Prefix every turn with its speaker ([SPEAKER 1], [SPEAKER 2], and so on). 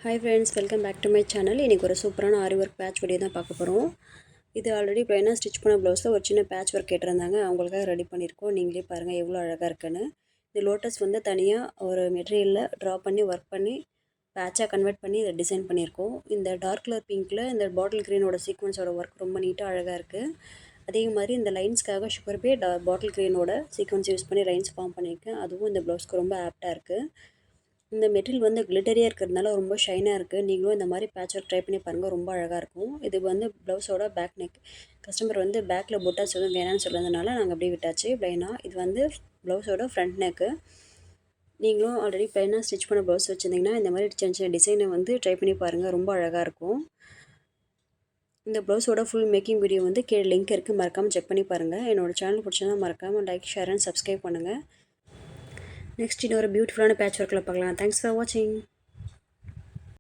[SPEAKER 1] Hi friends, welcome back to my channel. இன்றைக்கி ஒரு சூப்பரான ஆரி ஒர்க் பேட்ச் வீடியோ தான் பார்க்க போகிறோம். இது ஆல்ரெடி ப்ளைனாக ஸ்டிச் பண்ண ப்ளவுஸில் ஒரு சின்ன பேட்ச் ஒர்க் கேட்டிருந்தாங்க. அவங்களுக்காக ரெடி பண்ணியிருக்கோம். நீங்களே பாருங்கள் எவ்வளோ அழகாக இருக்குன்னு. இந்த லோட்டஸ் வந்து தனியாக ஒரு மெட்டீரியலில் ட்ரா பண்ணி ஒர்க் பண்ணி பேட்சாக கன்வெர்ட் பண்ணி இதை டிசைன் பண்ணியிருக்கோம். இந்த டார்க் கலர் பிங்க்கில் இந்த பாட்டில் க்ரீனோட சீக்வன்ஸோட ஒர்க் ரொம்ப நீட்டாக அழகாக இருக்குது. அதே மாதிரி இந்த லைன்ஸ்க்காக சுகர் பே பாட்டில் க்ரீனோட சீக்வன்ஸ் யூஸ் பண்ணி லைன்ஸ் ஃபார்ம் பண்ணியிருக்கேன். அதுவும் இந்த ப்ளவுஸ்க்கு ரொம்ப ஆப்டாக இருக்குது. இந்த மெட்டீரியல் வந்து கிளிட்டரியாக இருக்கிறதுனால ரொம்ப ஷைனாக இருக்குது. நீங்களும் இந்த மாதிரி பேட்ச் ஒர்க் ட்ரை பண்ணி பாருங்கள், ரொம்ப அழகாக இருக்கும். இது வந்து ப்ளவுஸோட பேக் நெக். கஸ்டமர் வந்து பேக்கில் பொட்டாஸ் எதுவும் வேணான்னு சொல்கிறதுனால நாங்கள் அப்படியே விட்டாச்சு ப்ளைனாக. இது வந்து ப்ளவுஸோட ஃப்ரண்ட் நெக்கு. நீங்களும் ஆல்ரெடி ப்ளைனாக ஸ்டிச் பண்ண ப்ளவுஸ் வச்சுருந்தீங்கன்னா இந்த மாதிரி சின்ன சின்ன டிசைனை வந்து ட்ரை பண்ணி பாருங்கள், ரொம்ப அழகாக இருக்கும். இந்த ப்ளவுஸோட ஃபுல் மேக்கிங் வீடியோ வந்து கீழே லிங்க் இருக்குது, மறக்காமல் செக் பண்ணி பாருங்கள். என்னோடய சேனல் பிடிச்சதா மறக்காமல் லைக், ஷேர் அண்ட் சப்ஸ்கிரைப் பண்ணுங்கள். நெக்ஸ்ட் இன்னொரு பியூட்டிஃபுல்லான பேட்ச் ஒர்க்கில் பார்க்கலாம். தேங்க்ஸ் ஃபார் வாட்சிங்.